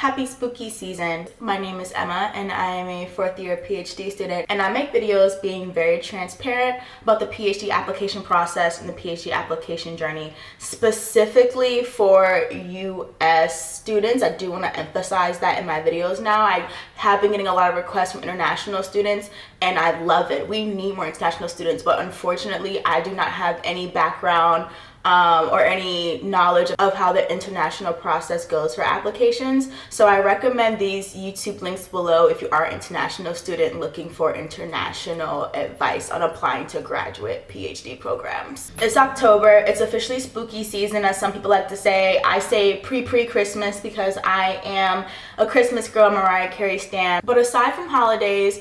Happy spooky season. My name is Emma and I am a fourth year PhD student, and I make videos being very transparent about the PhD application process and the PhD application journey. Specifically for US students, I do want to emphasize that in my videos now. I have been getting a lot of requests from international students and I love it. We need more international students, but unfortunately I do not have any background or any knowledge of how the international process goes for applications. So I recommend these YouTube links below if you are an international student looking for international advice on applying to graduate PhD programs. It's October, it's officially spooky season as some people like to say. I say pre-Christmas because I am a Christmas girl, Mariah Carey stan. But aside from holidays,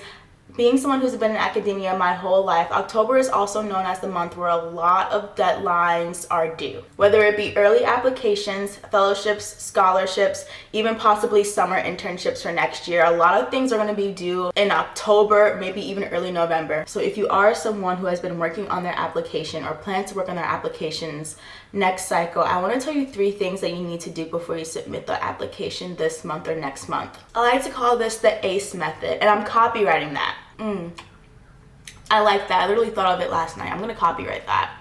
being someone who's been in academia my whole life, October is also known as the month where a lot of deadlines are due. Whether it be early applications, fellowships, scholarships, even possibly summer internships for next year, a lot of things are going to be due in October, maybe even early November. So if you are someone who has been working on their application or plans to work on their applications next cycle, I want to tell you 3 things that you need to do before you submit the application this month or next month. I like to call this the ACE method, and I'm copywriting that. I like that. I literally thought of it last night. I'm gonna copyright that.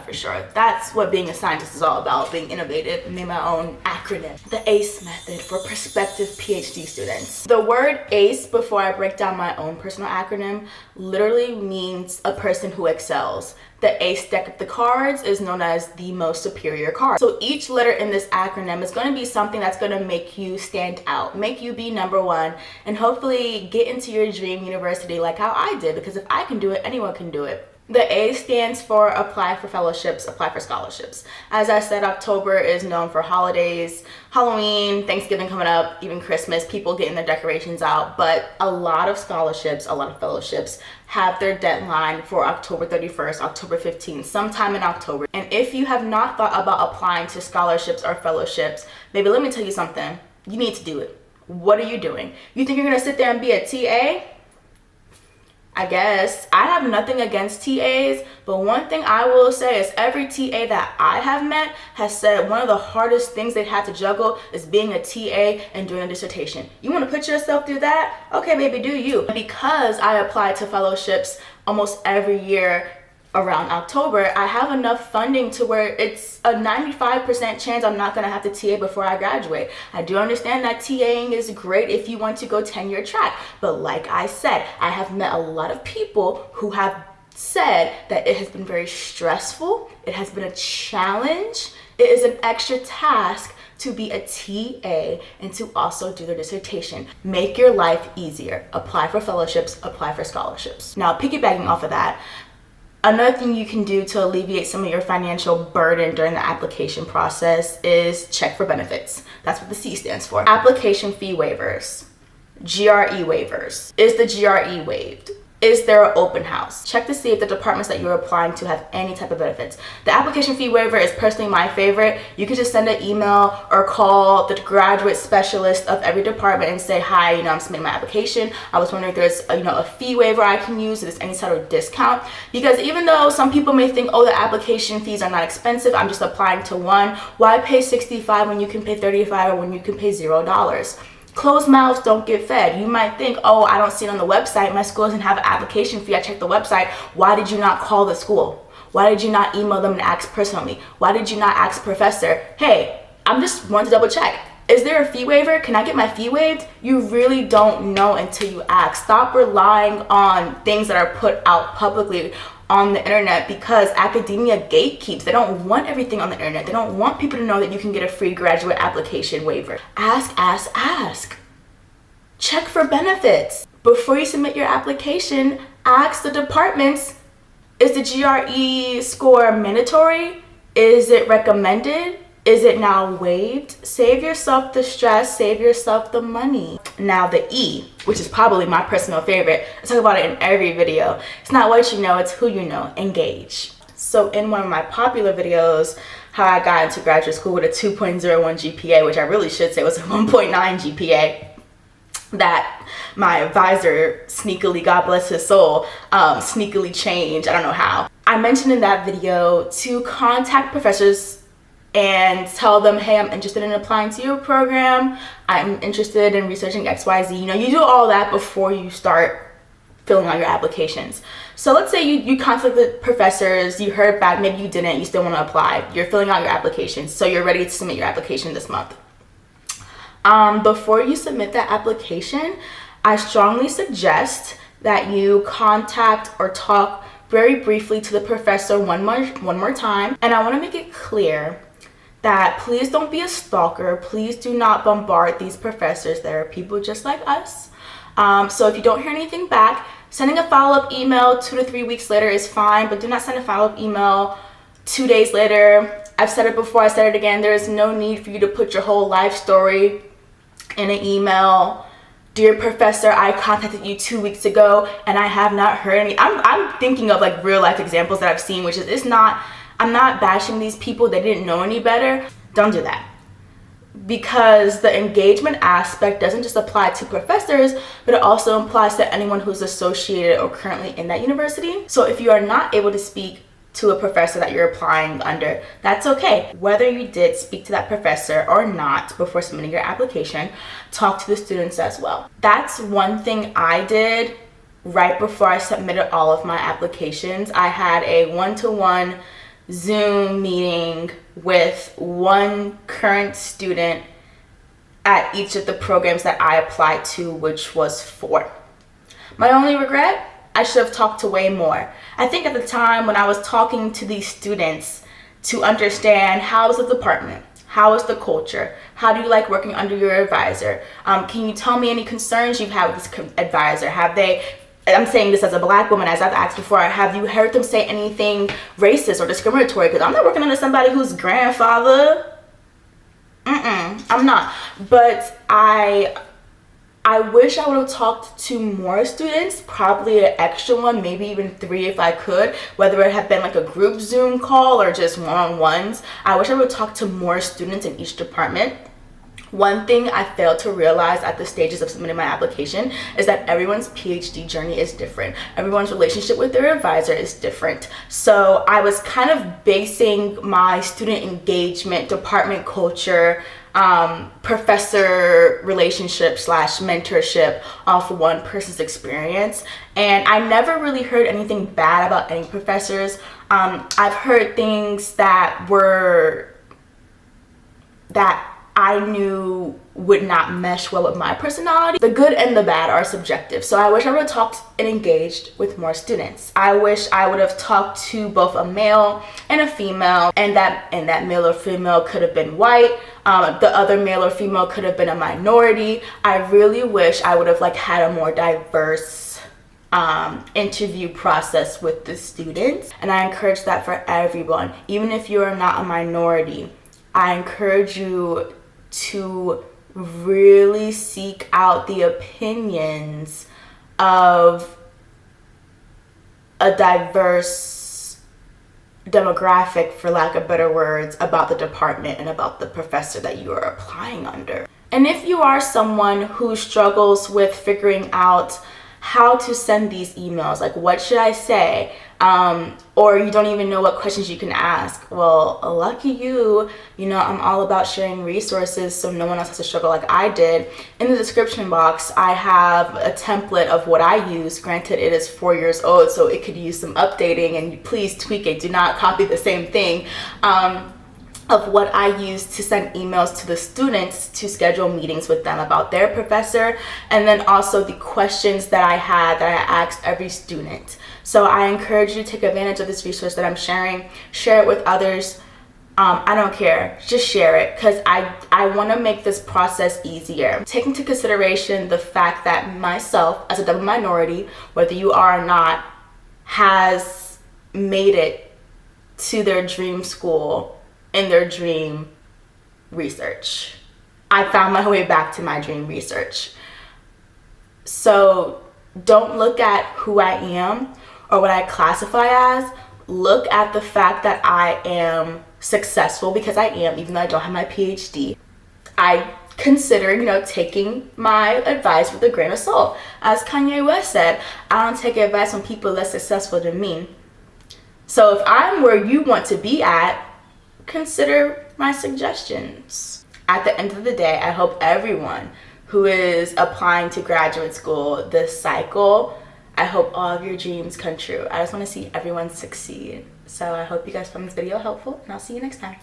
For sure. That's what being a scientist is all about, being innovative. I made my own acronym. The ACE method for prospective PhD students. The word ACE, before I break down my own personal acronym, literally means a person who excels. The ace deck of the cards is known as the most superior card. So each letter in this acronym is going to be something that's going to make you stand out, make you be number one, and hopefully get into your dream university like how I did, because if I can do it, anyone can do it. The A stands for apply for fellowships, apply for scholarships. As I said, October is known for holidays, Halloween, Thanksgiving coming up, even Christmas, people getting their decorations out, but a lot of scholarships, a lot of fellowships have their deadline for October 31st, October 15th, sometime in October. And if you have not thought about applying to scholarships or fellowships, maybe let me tell you something, you need to do it. What are you doing? You think you're gonna sit there and be a TA? I guess. I have nothing against TAs, but one thing I will say is every TA that I have met has said one of the hardest things they've had to juggle is being a TA and doing a dissertation. You want to put yourself through that? Okay, baby, do you. Because I apply to fellowships almost every year around October, I have enough funding to where it's a 95% chance I'm not gonna have to TA before I graduate. I do understand that TAing is great if you want to go tenure track, but like I said, I have met a lot of people who have said that it has been very stressful, it has been a challenge, it is an extra task to be a TA and to also do their dissertation. Make your life easier. Apply for fellowships, apply for scholarships. Now, piggybacking off of that, another thing you can do to alleviate some of your financial burden during the application process is check for benefits. That's what the C stands for. Application fee waivers, GRE waivers. Is the GRE waived? Is there an open house? Check to see if the departments that you're applying to have any type of benefits. The application fee waiver is personally my favorite. You can just send an email or call the graduate specialist of every department and say, hi, I'm submitting my application. I was wondering if there's a fee waiver I can use, if there's any sort of discount. Because even though some people may think, oh, the application fees are not expensive, I'm just applying to one. Why pay $65 when you can pay $35 or when you can pay $0? Closed mouths don't get fed. You might think, oh, I don't see it on the website. My school doesn't have an application fee. I checked the website. Why did you not call the school? Why did you not email them and ask personally? Why did you not ask professor, hey, I'm just wanting to double check. Is there a fee waiver? Can I get my fee waived? You really don't know until you ask. Stop relying on things that are put out publicly on the internet, because academia gatekeeps. They don't want everything on the internet. They don't want people to know that you can get a free graduate application waiver. Ask. Check for benefits. Before you submit your application, ask the departments, is the GRE score mandatory? Is it recommended? Is it now waived? Save yourself the stress, save yourself the money. Now the E, which is probably my personal favorite. I talk about it in every video. It's not what you know, it's who you know. Engage. So in one of my popular videos, how I got into graduate school with a 2.01 GPA, which I really should say was a 1.9 GPA, that my advisor sneakily, God bless his soul, sneakily changed. I don't know how. I mentioned in that video to contact professors and tell them, hey, I'm interested in applying to your program. I'm interested in researching XYZ. You know, you do all that before you start filling out your applications. So let's say you contacted professors, you heard back, maybe you didn't, you still want to apply. You're filling out your application, so you're ready to submit your application this month. Before you submit that application, I strongly suggest that you contact or talk very briefly to the professor one more time. And I want to make it clear that please don't be a stalker. Please do not bombard these professors. They're people just like us. So if you don't hear anything back, sending a follow-up email 2 to 3 weeks later is fine, but do not send a follow-up email 2 days later. I've said it before, I said it again. There is no need for you to put your whole life story in an email. Dear professor, I contacted you 2 weeks ago and I have not heard any. I'm thinking of like real life examples that I've seen, which is I'm not bashing these people. They didn't know any better. Don't do that. Because the engagement aspect doesn't just apply to professors, but it also applies to anyone who's associated or currently in that university. So if you are not able to speak to a professor that you're applying under, that's okay. Whether you did speak to that professor or not before submitting your application, talk to the students as well. That's one thing I did right before I submitted all of my applications. I had a one-to-one Zoom meeting with one current student at each of the programs that I applied to, which was 4. My only regret, I should have talked to way more. I think at the time when I was talking to these students to understand how is the department, how is the culture, how do you like working under your advisor, can you tell me any concerns you've had with this advisor, I'm saying this as a black woman, as I've asked before, have you heard them say anything racist or discriminatory? Because I'm not working under somebody whose grandfather, I'm not. But I wish I would have talked to more students, probably an extra one, maybe even 3 if I could, whether it had been like a group Zoom call or just one-on-ones. I wish I would talk to more students in each department. One thing I failed to realize at the stages of submitting my application is that everyone's PhD journey is different. Everyone's relationship with their advisor is different. So I was kind of basing my student engagement, department culture, professor relationship / mentorship off one person's experience. And I never really heard anything bad about any professors. I've heard things that I knew would not mesh well with my personality. The good and the bad are subjective. So I wish I would have talked and engaged with more students. I wish I would have talked to both a male and a female, and that male or female could have been white. The other male or female could have been a minority. I really wish I would have had a more diverse interview process with the students. And I encourage that for everyone. Even if you are not a minority, I encourage you to really seek out the opinions of a diverse demographic, for lack of better words, about the department and about the professor that you are applying under. And if you are someone who struggles with figuring out how to send these emails, like what should I say, or you don't even know what questions you can ask, well, lucky you, I'm all about sharing resources so no one else has to struggle like I did. In the description box, I have a template of what I use. Granted, it is 4 years old, so it could use some updating, and please tweak it. Do not copy the same thing. Of what I use to send emails to the students to schedule meetings with them about their professor, and then also the questions that I asked every student. So I encourage you to take advantage of this resource that I'm sharing. Share it with others. I don't care, just share it, because I want to make this process easier. Take into consideration the fact that myself, as a double minority, whether you are or not, has made it to their dream school in their dream research. I found my way back to my dream research. So don't look at who I am or what I classify as. Look at the fact that I am successful, because I am, even though I don't have my PhD. I consider, taking my advice with a grain of salt. As Kanye West said, I don't take advice from people less successful than me. So if I'm where you want to be at, consider my suggestions. At the end of the day, I hope everyone who is applying to graduate school this cycle, I hope all of your dreams come true. I just want to see everyone succeed. So I hope you guys found this video helpful, and I'll see you next time.